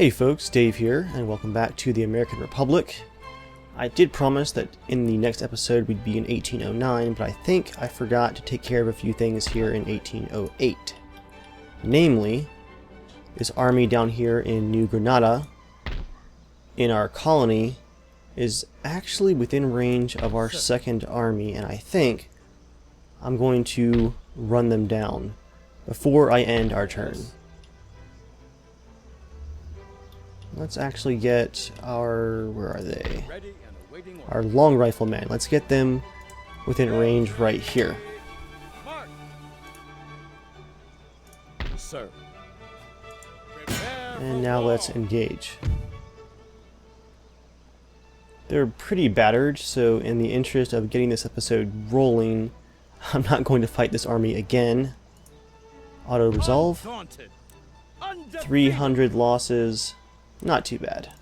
Hey folks, Dave here, and welcome back to the American Republic. I did promise that in the next episode we'd be in 1809, but I think I forgot to take care of a few things here in 1808. Namely, this army down here in New Granada, in our colony, is actually within range of our second army, and I think I'm going to run them down before I end our turn. Let's actually get our, where are they? Our long riflemen. Let's get them within range right here. And now let's engage. They're pretty battered, so in the interest of getting this episode rolling, I'm not going to fight this army again. Auto-resolve. 300 losses. Not too bad.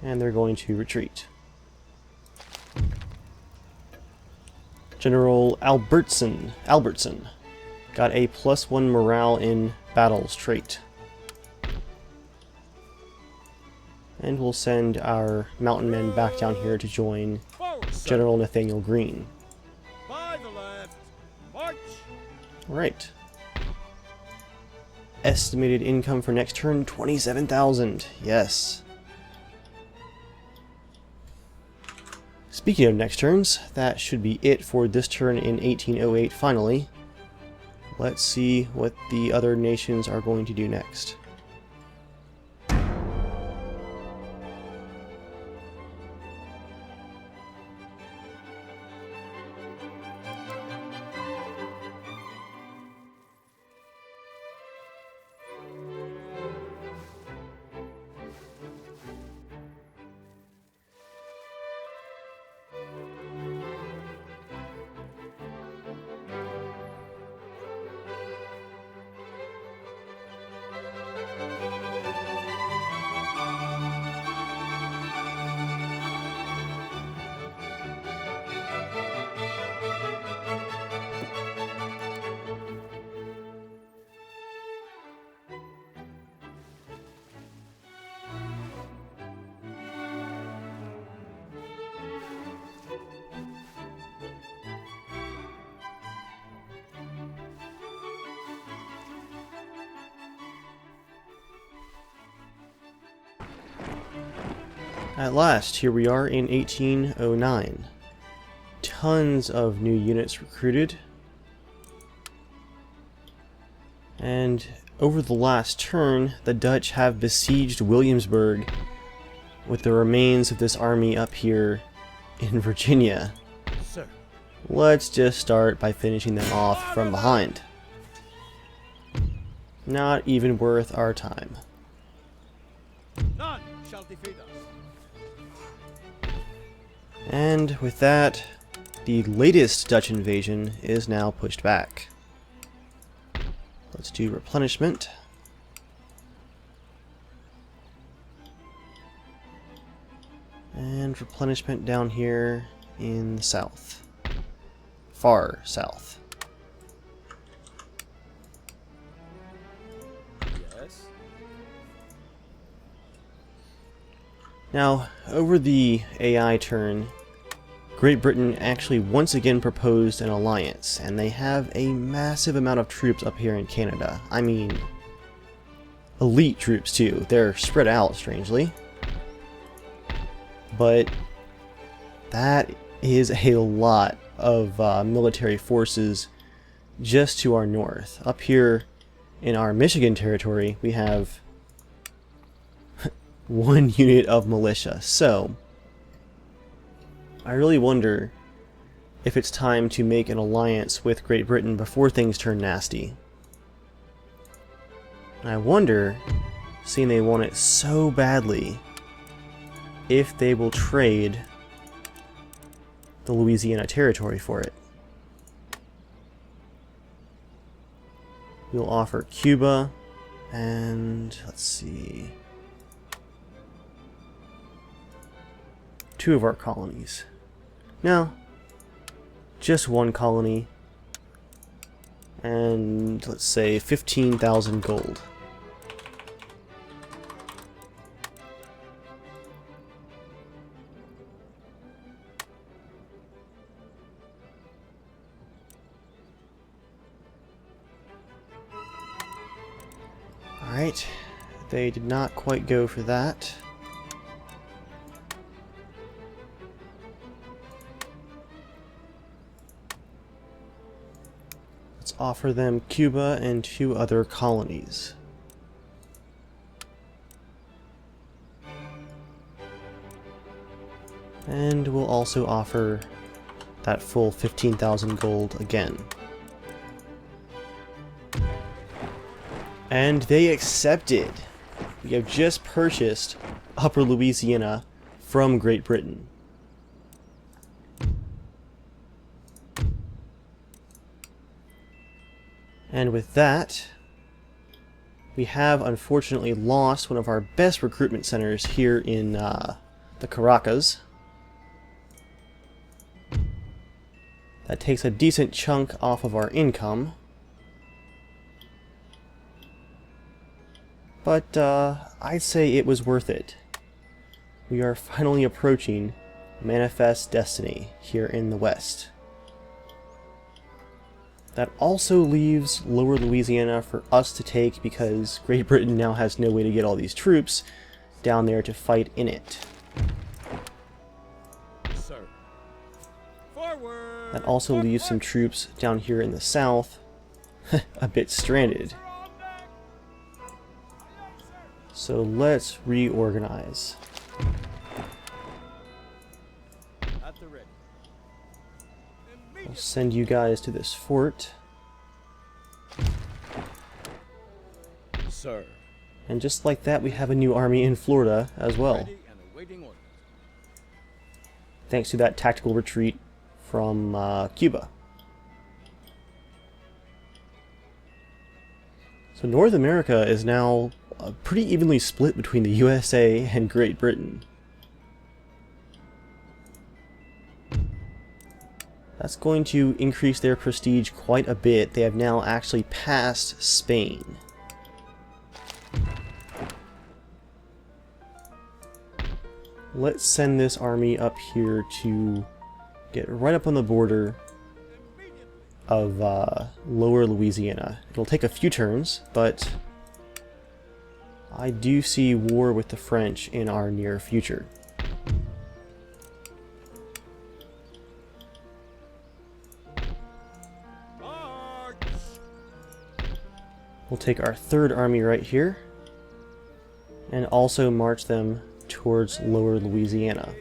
And they're going to retreat. General Albertson got a +1 morale in battles trait. And we'll send our mountain men back down here to join General Nathaniel Greene. Alright. Estimated income for next turn, 27,000. Yes. Speaking of next turns, that should be it for this turn in 1808 finally. Let's see what the other nations are going to do next. At last, here we are in 1809. Tons of new units recruited. And over the last turn, the Dutch have besieged Williamsburg with the remains of this army up here in Virginia. Sir. Let's just start by finishing them off from behind. Not even worth our time. None shall defeat us. And with that, the latest Dutch invasion is now pushed back. Let's do replenishment. And replenishment down here in the south. Far south. Yes. Now, over the AI turn, Great Britain actually once again proposed an alliance, and they have a massive amount of troops up here in Canada. I mean, elite troops too. They're spread out, strangely. But that is a lot of military forces just to our north. Up here in our Michigan territory, we have one unit of militia. So I really wonder if it's time to make an alliance with Great Britain before things turn nasty. And I wonder, seeing they want it so badly, if they will trade the Louisiana Territory for it. We'll offer Cuba, and let's see, 2 of our colonies. No, just 1 colony, and let's say 15,000 gold. Alright, they did not quite go for that. Let's offer them Cuba and 2 other colonies. And we'll also offer that full 15,000 gold again. And they accepted. We have just purchased Upper Louisiana from Great Britain. And with that, we have unfortunately lost one of our best recruitment centers here in the Caracas. That takes a decent chunk off of our income. But I'd say it was worth it. We are finally approaching Manifest Destiny here in the West. That also leaves Lower Louisiana for us to take because Great Britain now has no way to get all these troops down there to fight in it. Sir. Forward. That also leaves some troops down here in the south a bit stranded. So let's reorganize. At the ready. I'll send you guys to this fort. Sir. And just like that, we have a new army in Florida as well. Ready and awaiting orders. Thanks to that tactical retreat from Cuba. So North America is now pretty evenly split between the USA and Great Britain. That's going to increase their prestige quite a bit. They have now actually passed Spain. Let's send this army up here to get right up on the border of Lower Louisiana. It'll take a few turns, but I do see war with the French in our near future. March. We'll take our 3rd army right here and also march them towards Lower Louisiana.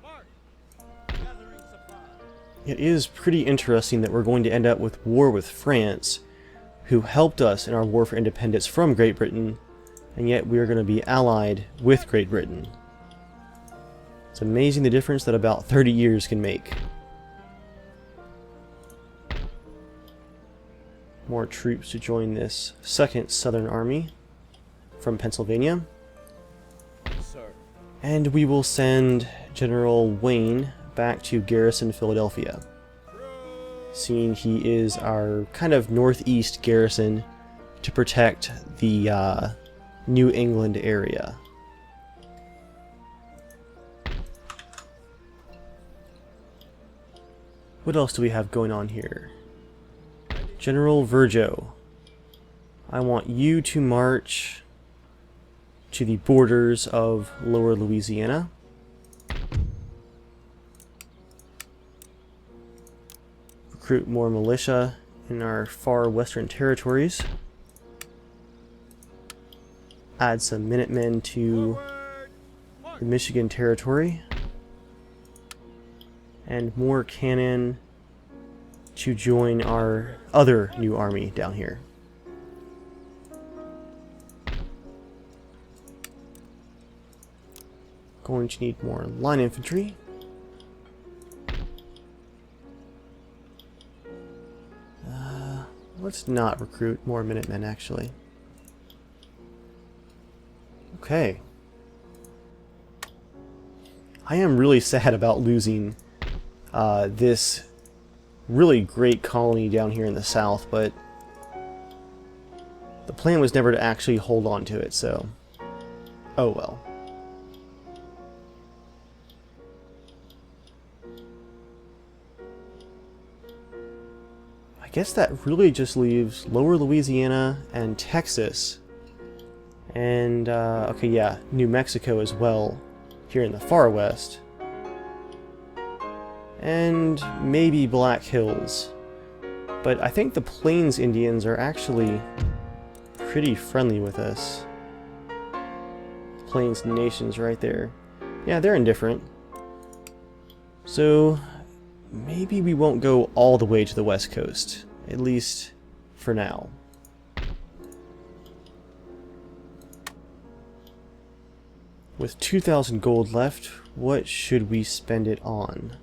March. Gathering supplies. It is pretty interesting that we're going to end up with war with France, who helped us in our war for independence from Great Britain, and yet we are going to be allied with Great Britain. It's amazing the difference that about 30 years can make. More troops to join this 2nd Southern Army from Pennsylvania. Sir. And we will send General Wayne back to garrison Philadelphia, seeing he is our kind of northeast garrison to protect the New England area. What else do we have going on here? General Virgo, I want you to march to the borders of Lower Louisiana. Recruit more militia in our far western territories. Add some Minutemen to the Michigan Territory. And more cannon to join our other new army down here. Going to need more line infantry. Let's not recruit more Minutemen, actually. Okay. I am really sad about losing this really great colony down here in the south, but the plan was never to actually hold on to it, so oh well. I guess that really just leaves Lower Louisiana and Texas And, okay, yeah, New Mexico as well, here in the far west. And maybe Black Hills. But I think the Plains Indians are actually pretty friendly with us. Plains Nations right there. Yeah, they're indifferent. So, maybe we won't go all the way to the west coast. At least, for now. With 2,000 gold left, what should we spend it on?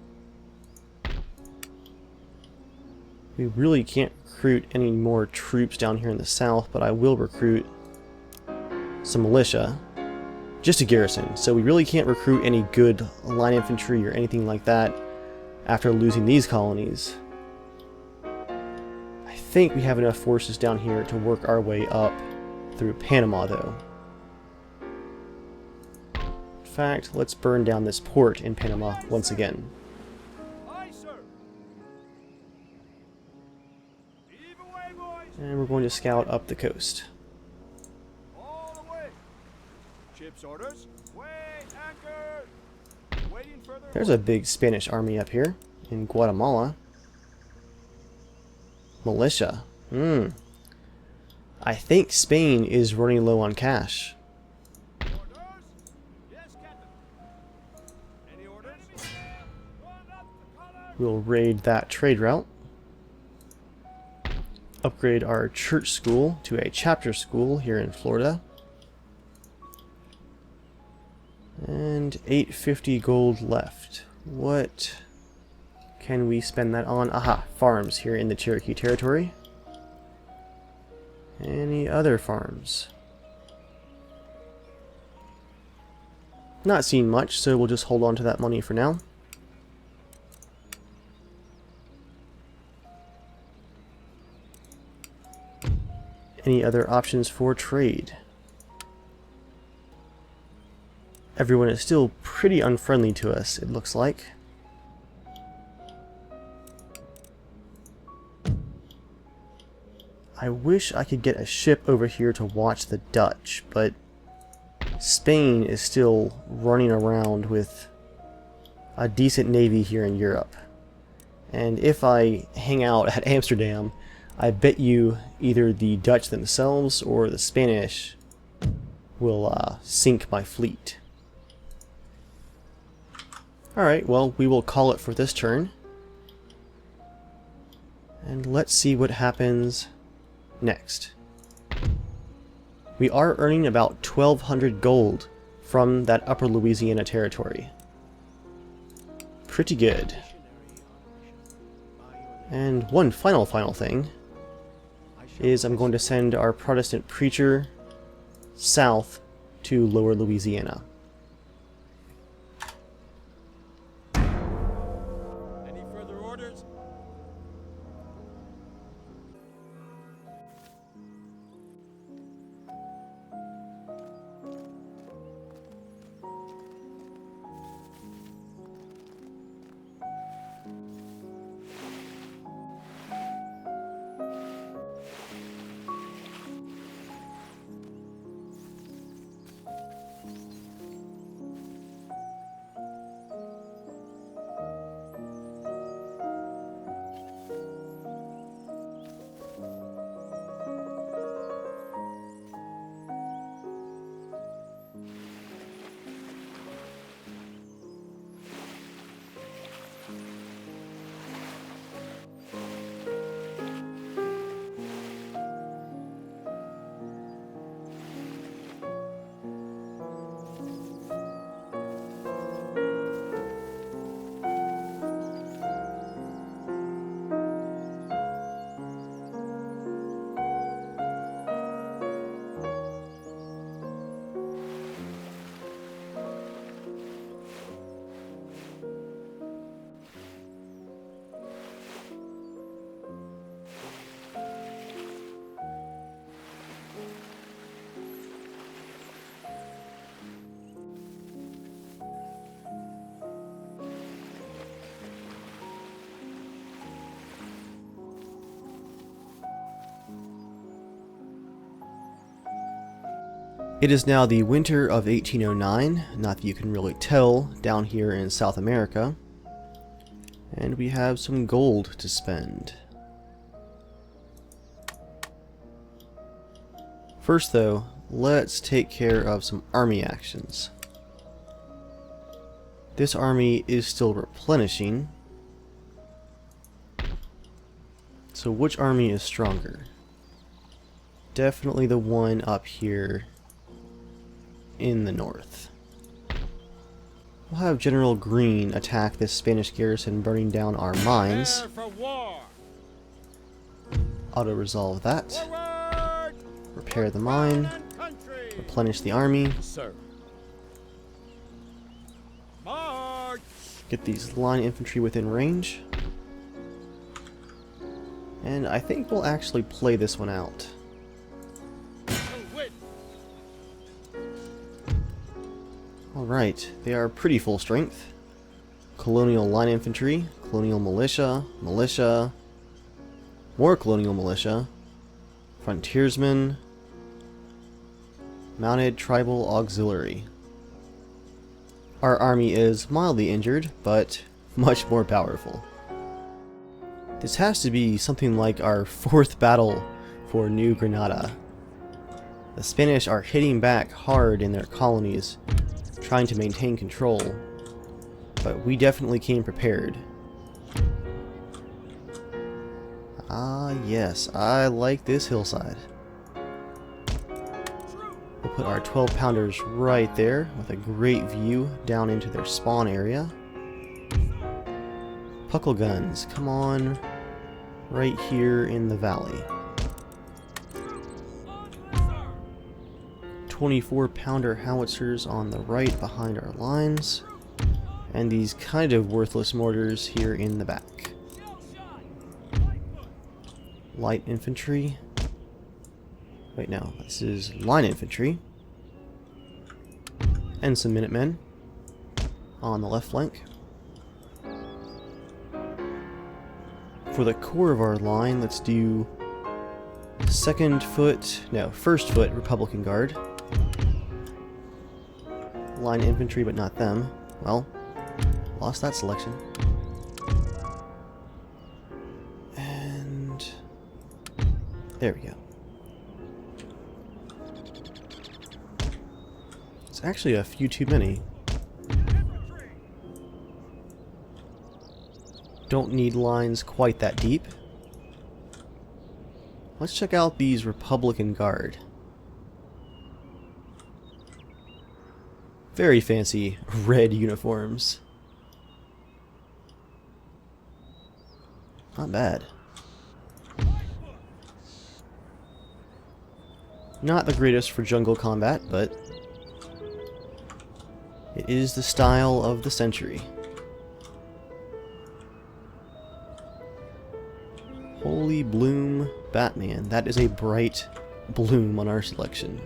We really can't recruit any more troops down here in the south, but I will recruit some militia. Just a garrison, so we really can't recruit any good line infantry or anything like that after losing these colonies. I think we have enough forces down here to work our way up through Panama, though. In fact, let's burn down this port in Panama once again. Aye, sir. Heave away, boys. And we're going to scout up the coast. All away. Ship's orders. Weigh anchor. Waiting further. There's a big Spanish army up here in Guatemala. Militia. I think Spain is running low on cash. Orders? Yes, Captain. Any orders? Run up the color. We'll raid that trade route. Upgrade our church school to a chapter school here in Florida. And 850 gold left. What can we spend that on? Aha, farms here in the Cherokee Territory. Any other farms? Not seeing much, so we'll just hold on to that money for now. Any other options for trade? Everyone is still pretty unfriendly to us, it looks like. I wish I could get a ship over here to watch the Dutch, but Spain is still running around with a decent navy here in Europe. And if I hang out at Amsterdam, I bet you either the Dutch themselves or the Spanish will sink my fleet. Alright, well, we will call it for this turn. And let's see what happens next. We are earning about 1,200 gold from that upper Louisiana territory. Pretty good. And one final thing is I'm going to send our Protestant preacher south to lower Louisiana. Any further orders? It is now the winter of 1809, not that you can really tell, down here in South America. And we have some gold to spend. First though, let's take care of some army actions. This army is still replenishing. So which army is stronger? Definitely the one up here in the north. We'll have General Green attack this Spanish garrison, burning down our mines. Prepare for war. Auto-resolve that. Forward. Repair the mine. And country. Replenish the army. Sir. March. Get these line infantry within range. And I think we'll actually play this one out. To wit. Alright, they are pretty full strength. Colonial line infantry, colonial militia, militia, more colonial militia, frontiersmen, mounted tribal auxiliary. Our army is mildly injured, but much more powerful. This has to be something like our 4th battle for New Granada. The Spanish are hitting back hard in their colonies, trying to maintain control, but we definitely came prepared. Ah yes, I like this hillside. We'll put our 12-pounders right there with a great view down into their spawn area. Puckle guns, come on, right here in the valley. 24-pounder howitzers on the right behind our lines, and these kind of worthless mortars here in the back. Light infantry. Wait, no, this is line infantry. And some Minutemen on the left flank. For the core of our line, let's do first foot Republican Guard. Line infantry, but not them. Well, lost that selection. And there we go. It's actually a few too many. Don't need lines quite that deep. Let's check out these Republican Guard. Very fancy red uniforms. Not bad. Not the greatest for jungle combat, but it is the style of the century. Holy bloom, Batman. That is a bright bloom on our selection.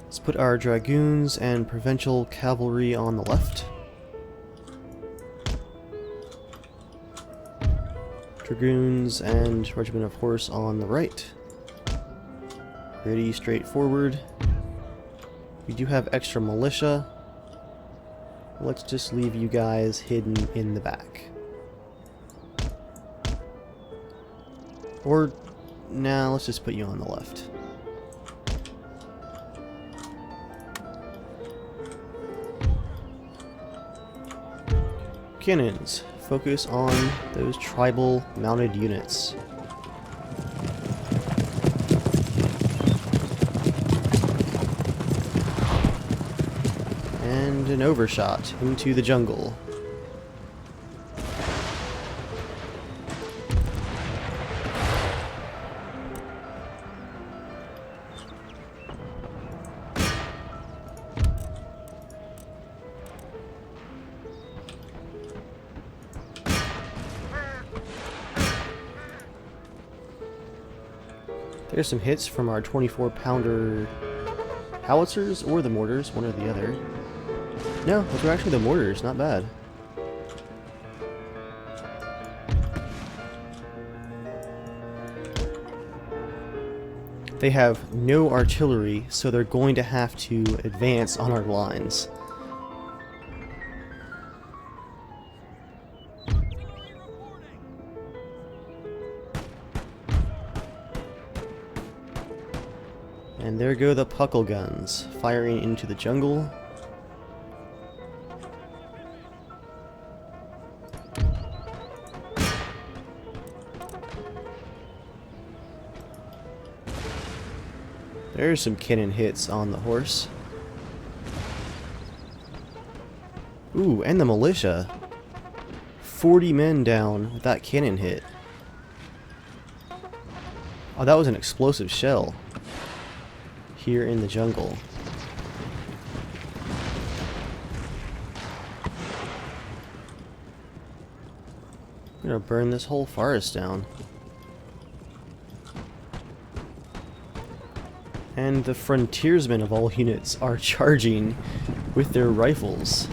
Let's put our dragoons and provincial cavalry on the left. Dragoons and regiment of horse on the right. Pretty straightforward. We do have extra militia. Let's just leave you guys hidden in the back. Or, nah, let's just put you on the left. Cannons. Focus on those tribal mounted units. And an overshot into the jungle. There's some hits from our 24-pounder howitzers, or the mortars, one or the other. No, those were actually the mortars, not bad. They have no artillery, so they're going to have to advance on our lines. And there go the puckle guns, firing into the jungle. There's some cannon hits on the horse. Ooh, and the militia. 40 men down with that cannon hit. Oh, that was an explosive shell. Here in the jungle. I'm gonna burn this whole forest down. And the frontiersmen of all units are charging with their rifles.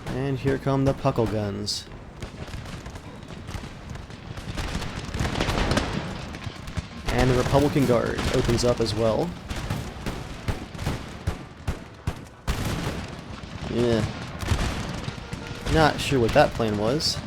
And here come the puckle guns. And the Republican Guard opens up as well. Yeah. Not sure what that plan was.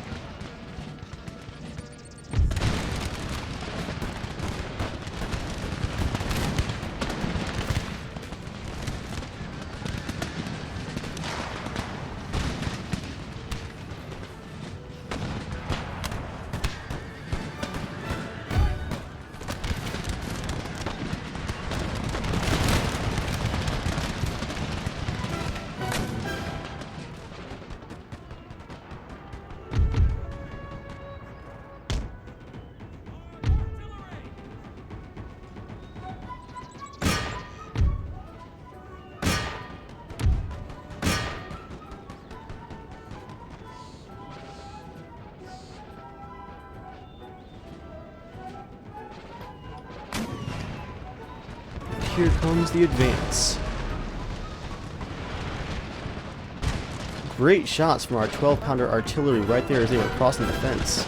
Here comes the advance. Great shots from our 12-pounder artillery right there as they were crossing the fence.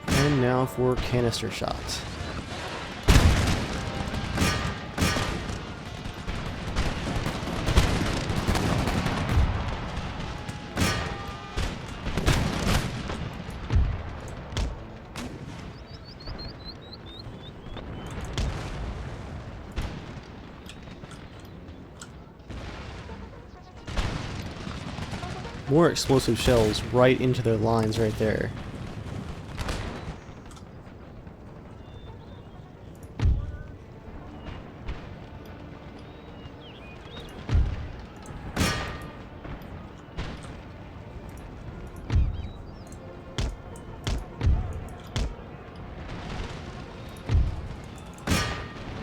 And now for canister shots. More explosive shells right into their lines right there.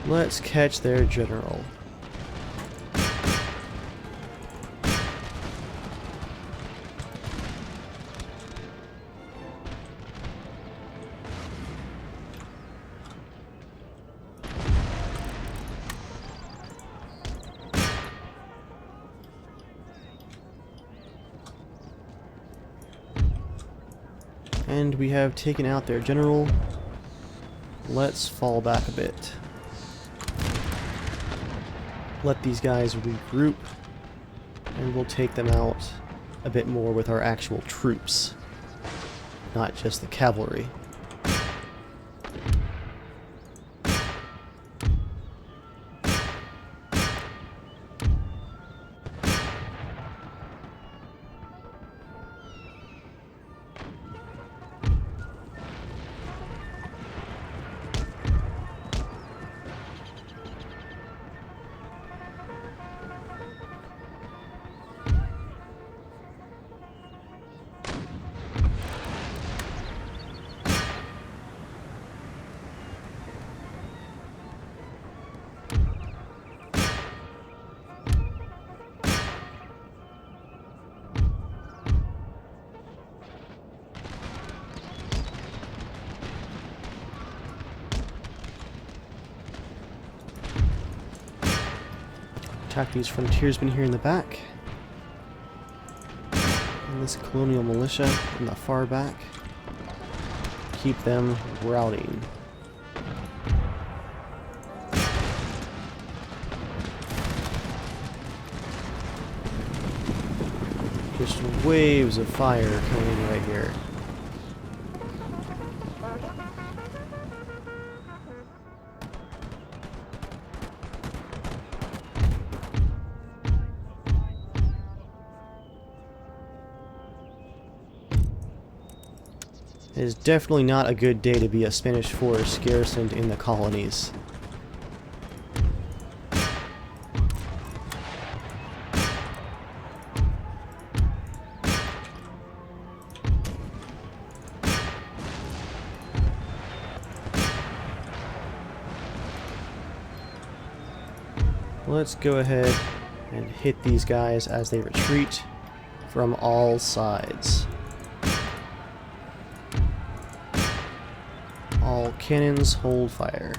Let's catch their general. And we have taken out their general. Let's fall back a bit. Let these guys regroup, and we'll take them out a bit more with our actual troops, not just the cavalry. Attack these frontiersmen here in the back. And this colonial militia in the far back. Keep them routing. Just waves of fire coming in right here. It is definitely not a good day to be a Spanish force garrisoned in the colonies. Let's go ahead and hit these guys as they retreat from all sides. All cannons hold fire.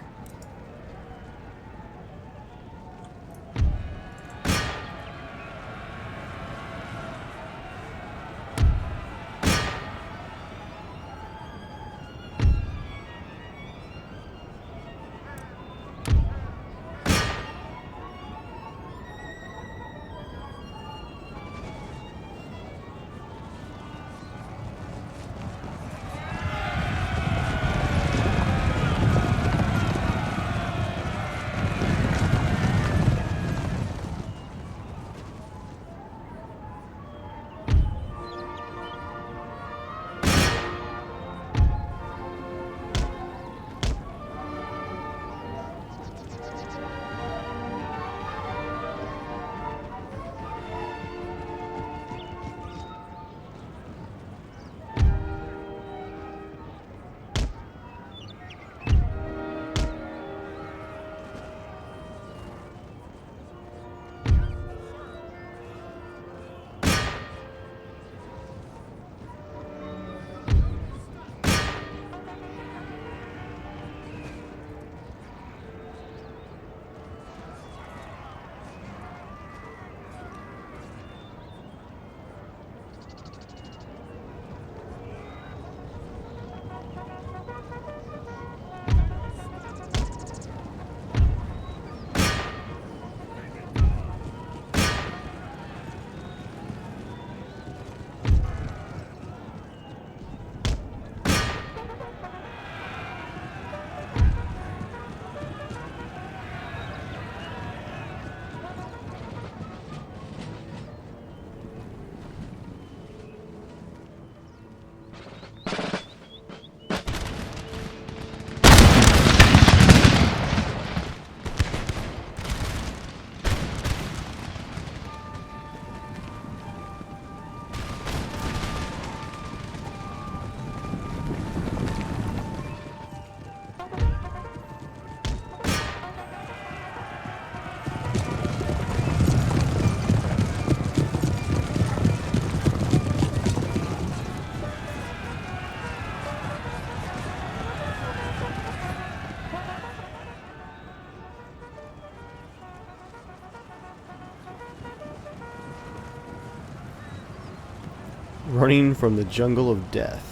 Running from the jungle of death.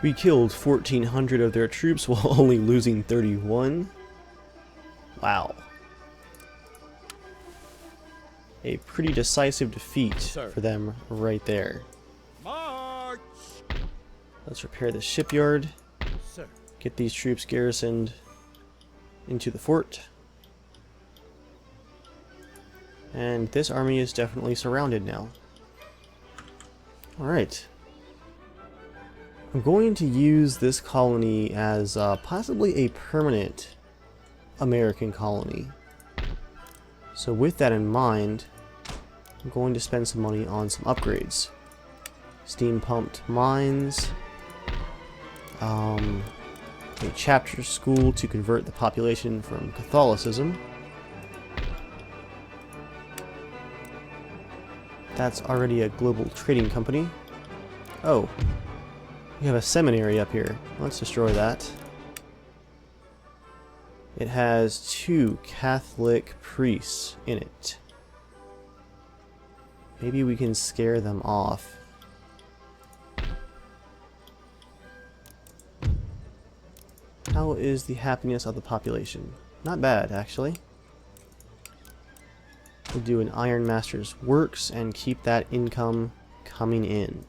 We killed 1,400 of their troops while only losing 31. Wow. A pretty decisive defeat for them right there. March! Let's repair the shipyard. Sir. Get these troops garrisoned into the fort. And this army is definitely surrounded now. Alright. I'm going to use this colony as possibly a permanent American colony. So with that in mind, I'm going to spend some money on some upgrades. Steam pumped mines, a chapter school to convert the population from Catholicism. That's already a global trading company. Oh, we have a seminary up here. Let's destroy that. It has 2 Catholic priests in it. Maybe we can scare them off. How is the happiness of the population? Not bad, actually. We'll do an Iron Master's Works and keep that income coming in.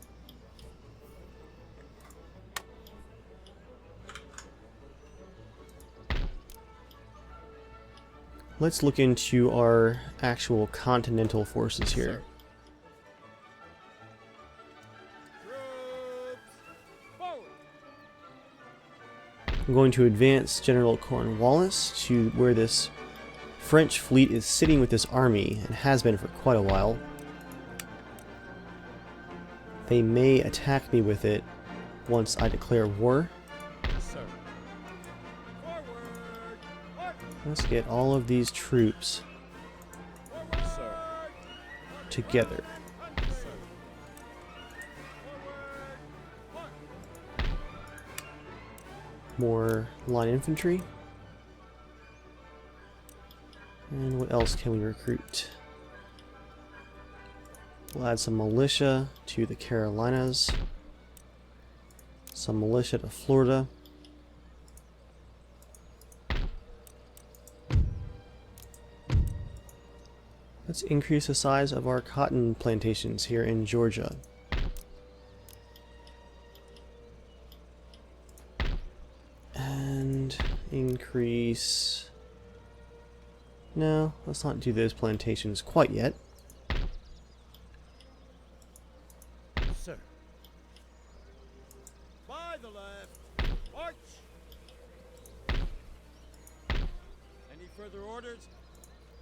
Let's look into our actual continental forces here. I'm going to advance General Cornwallis to where this French fleet is sitting with this army, and has been for quite a while. They may attack me with it once I declare war. Let's get all of these troops together. More line infantry. And what else can we recruit? We'll add some militia to the Carolinas. Some militia to Florida. Let's increase the size of our cotton plantations here in Georgia. And increase... No, let's not do those plantations quite yet. Sir. By the left. March. Any further orders?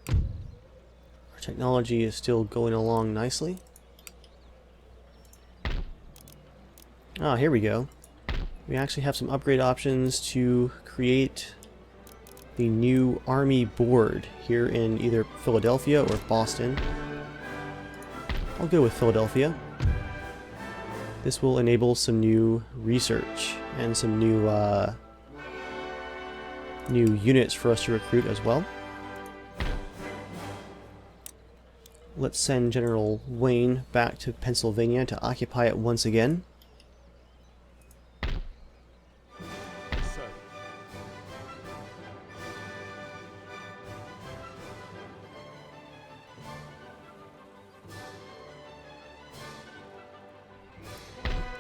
Our technology is still going along nicely. Ah, here we go. We actually have some upgrade options to create the new Army Board here in either Philadelphia or Boston. I'll go with Philadelphia. This will enable some new research and some new new units for us to recruit as well. Let's send General Wayne back to Pennsylvania to occupy it once again.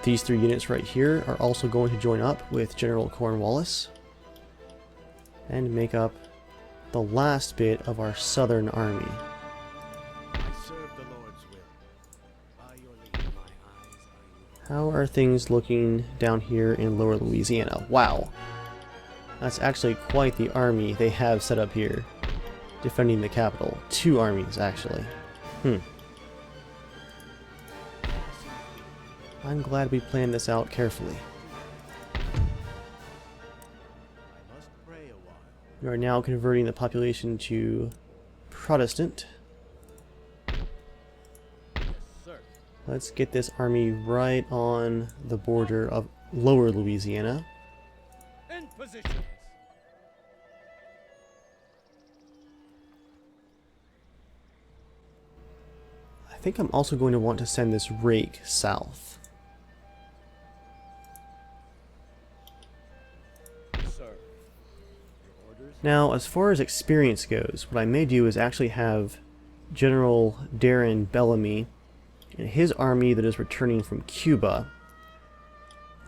These 3 units right here are also going to join up with General Cornwallis and make up the last bit of our southern army. I serve the Lord's will. By your leave, my eyes are How are things looking down here in Lower Louisiana? Wow. That's actually quite the army they have set up here, defending the capital. 2 armies, actually. I'm glad we planned this out carefully. I must pray a while. We are now converting the population to Protestant. Yes, sir. Let's get this army right on the border of Lower Louisiana. In position. I think I'm also going to want to send this rake south. Sir. Your orders? Now, as far as experience goes, what I may do is actually have General Darren Bellamy and his army that is returning from Cuba.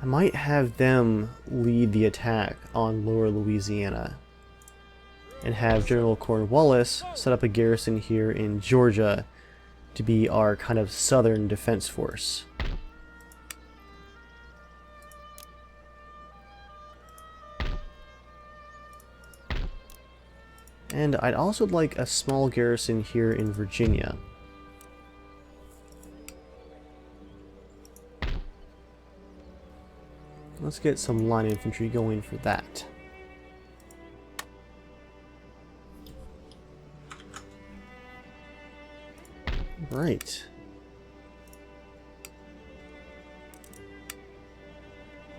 I might have them lead the attack on Lower Louisiana. and have General Cornwallis set up a garrison here in Georgia to be our kind of southern defense force. And I'd also like a small garrison here in Virginia. Let's get some line infantry going for that. Right.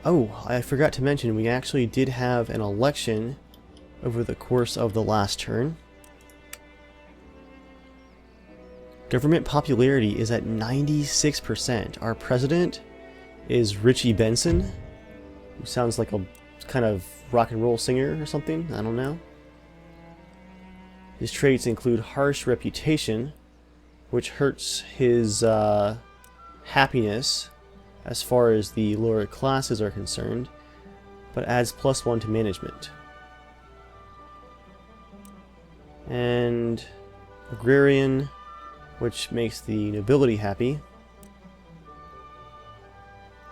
Oh, I forgot to mention we actually did have an election over the course of the last turn. Government popularity is at 96%. Our president is Richie Benson, who sounds like a kind of rock and roll singer or something. I don't know. His traits include harsh reputation, which hurts his happiness as far as the lower classes are concerned, but adds +1 to management. And agrarian, which makes the nobility happy.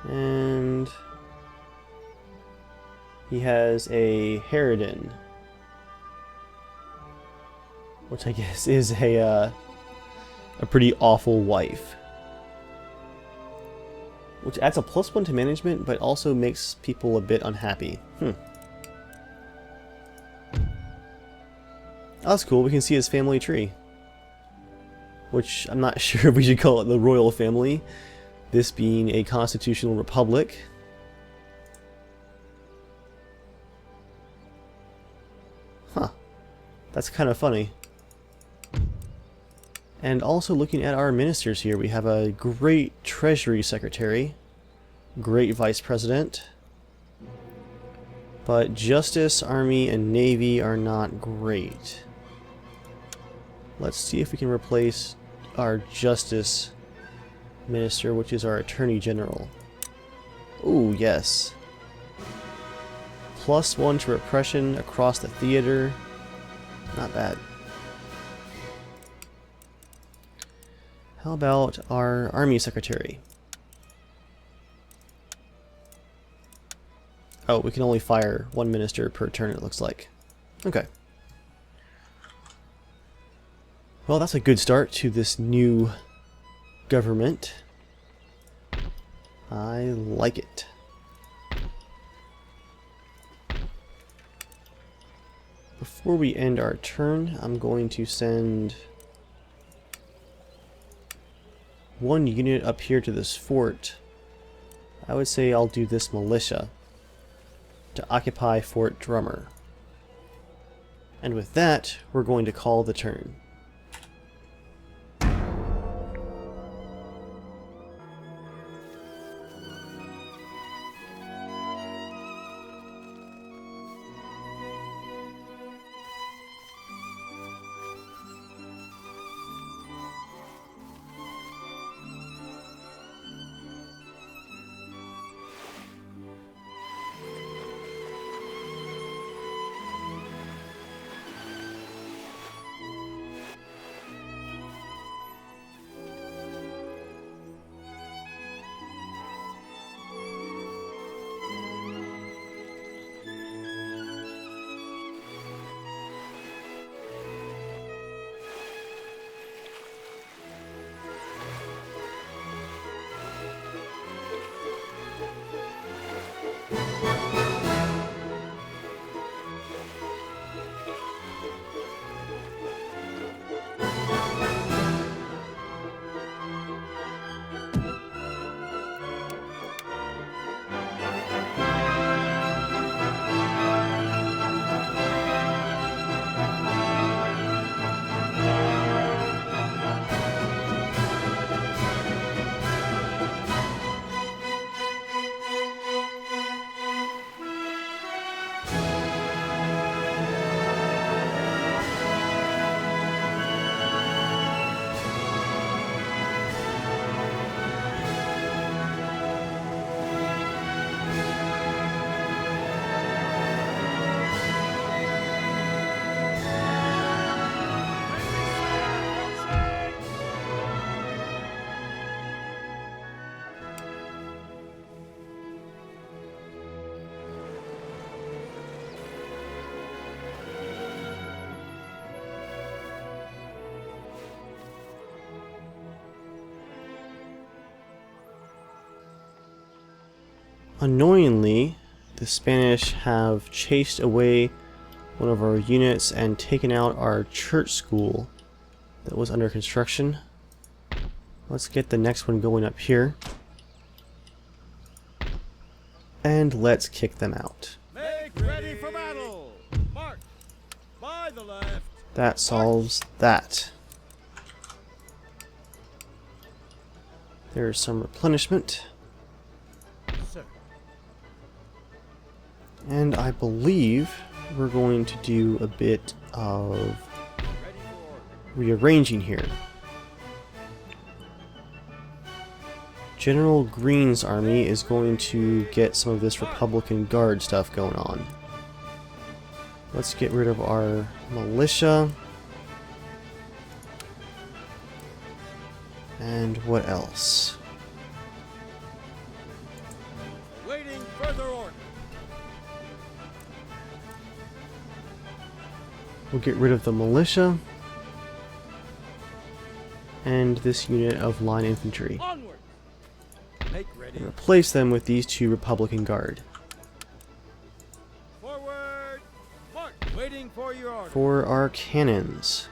And he has a harridan, which I guess is a pretty awful wife. Which adds a +1 to management, but also makes people a bit unhappy. Oh, that's cool. We can see his family tree. Which I'm not sure if we should call it the royal family, this being a constitutional republic. Huh. That's kind of funny. And also looking at our ministers here, we have a great treasury secretary, great vice president, but justice, army, and navy are not great. Let's see if we can replace our justice minister, which is our attorney general. Ooh, yes. +1 to repression across the theater. Not bad. How about our army secretary? Oh, we can only fire 1 minister per turn, it looks like. Okay. Well, that's a good start to this new government. I like it. Before we end our turn, I'm going to send 1 unit up here to this fort. I would say I'll do this militia to occupy Fort Drummer. And with that, we're going to call the turn. Annoyingly, the Spanish have chased away one of our units and taken out our church school that was under construction. Let's get the next one going up here. And let's kick them out. Make ready for battle. March. By the left. That solves that. There's some replenishment. Sir. And I believe we're going to do a bit of Ready for order. rearranging here. General Green's army is going to get some of this Republican Guard stuff going on. Let's get rid of our militia. And what else? Waiting further order. We'll get rid of the militia and this unit of line infantry Onward. Make ready. and replace them with these two Republican Guard. Forward. March. Waiting for your order. For our cannons.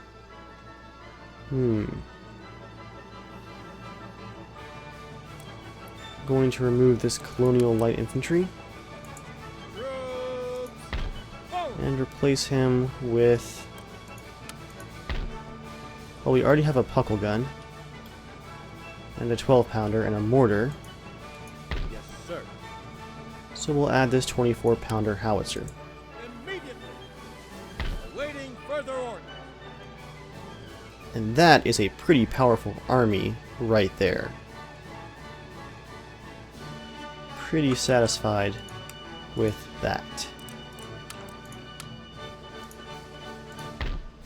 Going to remove this colonial light infantry Troops. Forward. and replace him with... Well, we already have a puckle gun and a 12-pounder and a mortar, Yes, sir. so we'll add this 24-pounder howitzer. Immediately. Awaiting further order. And that is a pretty powerful army right there. Pretty satisfied with that.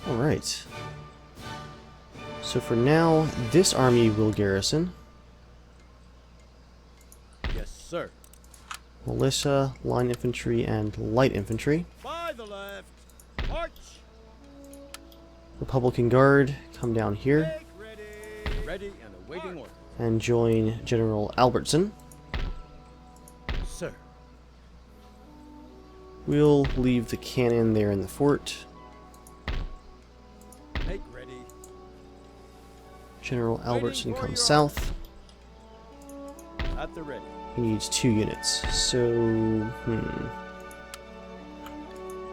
Alright. So for now, this army will garrison. Yes, sir. Militia, line infantry, and light infantry. By the left. March. Republican Guard, come down here Make ready. Ready and awaiting order. and join General Albertson. Sir. We'll leave the cannon there in the fort. Make ready. General Albertson for comes your south. At the ready. He needs 2 units. So,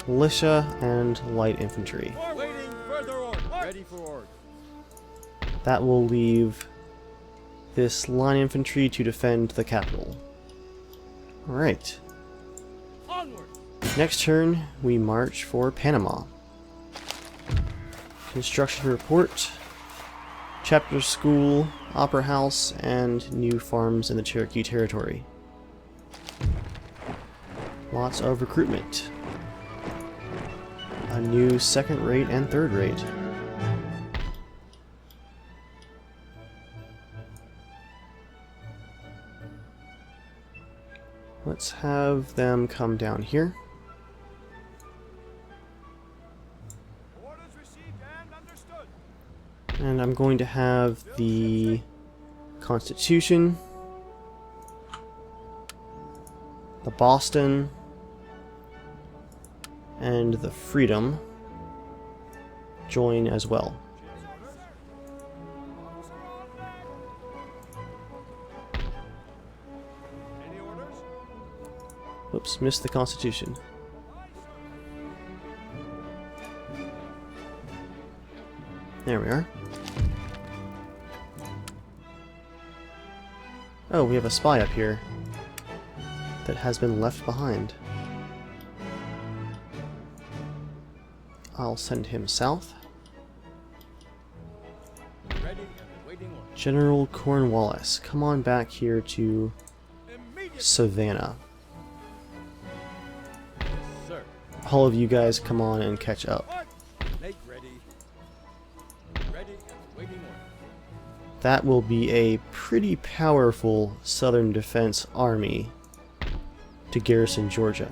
militia and light infantry. Waiting further order. Ready for order. That will leave this line infantry to defend the capital. Alright. Onward. Next turn, we march for Panama. Construction report. Chapter school, opera house, and new farms in the Cherokee Territory. Lots of recruitment. A new second rate and third rate. Let's have them come down here. Orders received and understood. And I'm going to have the Constitution, the Boston, and the Freedom join as well. Any orders? Whoops, missed the Constitution. There we are. Oh, we have a spy up here that has been left behind. I'll send him south. Ready and awaiting order. General Cornwallis, come on back here to Immediate. Savannah. Yes, sir. All of you guys come on and catch up. March. Make ready. Ready and awaiting order. That will be a pretty powerful Southern Defense Army to garrison Georgia.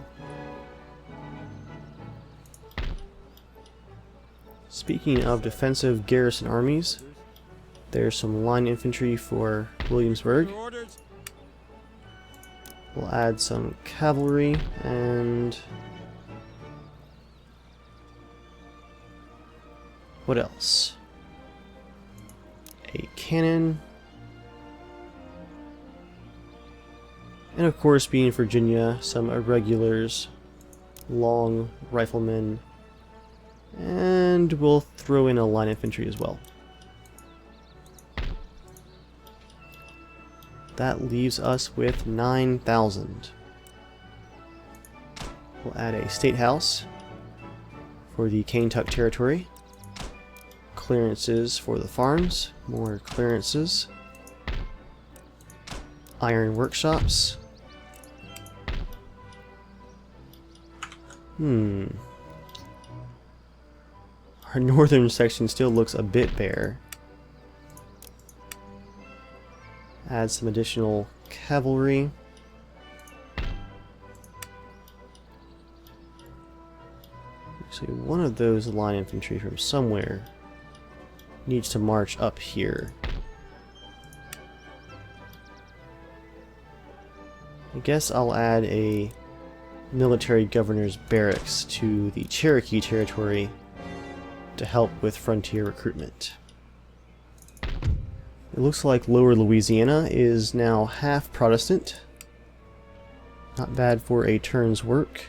Speaking of defensive garrison armies, there's some line infantry for Williamsburg. Your orders. We'll add some cavalry and... what else? A cannon. And of course, being Virginia, some irregulars, long riflemen, and we'll throw in a line infantry as well. That leaves us with 9,000. We'll add a state house for the Kentuck territory. Clearances for the farms, more clearances. Iron workshops. Our northern section still looks a bit bare. Add some additional cavalry. Actually, one of those line infantry from somewhere needs to march up here. I guess I'll add a military governor's barracks to the Cherokee territory to help with frontier recruitment. It looks like Lower Louisiana is now half Protestant. Not bad for a turn's work.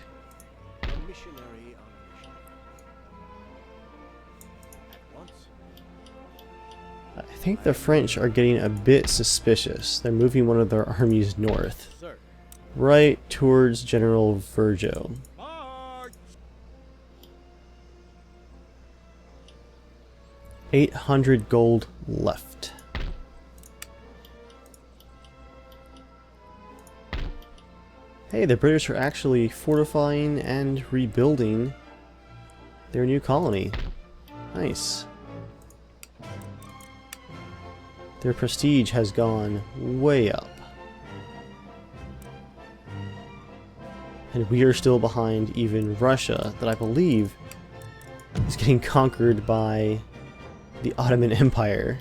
A missionary on a mission. At once. I think the French are getting a bit suspicious. They're moving one of their armies north, Sir. right towards General Virgo. March. 800 gold left. Hey, the British are actually fortifying and rebuilding their new colony. Nice. Their prestige has gone way up. And we are still behind even Russia, that I believe is getting conquered by the Ottoman Empire.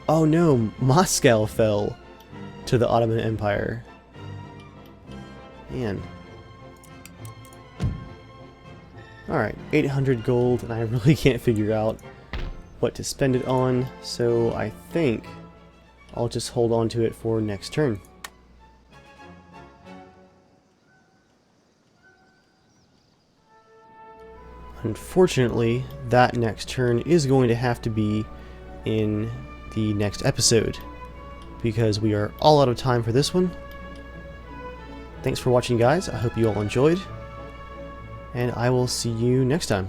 Oh no, Moscow fell to the Ottoman Empire. Man. Alright, 800 gold, and I really can't figure out what to spend it on, so I think I'll just hold on to it for next turn. Unfortunately, that next turn is going to have to be in the next episode, because we are all out of time for this one. Thanks for watching, guys. I hope you all enjoyed, and I will see you next time.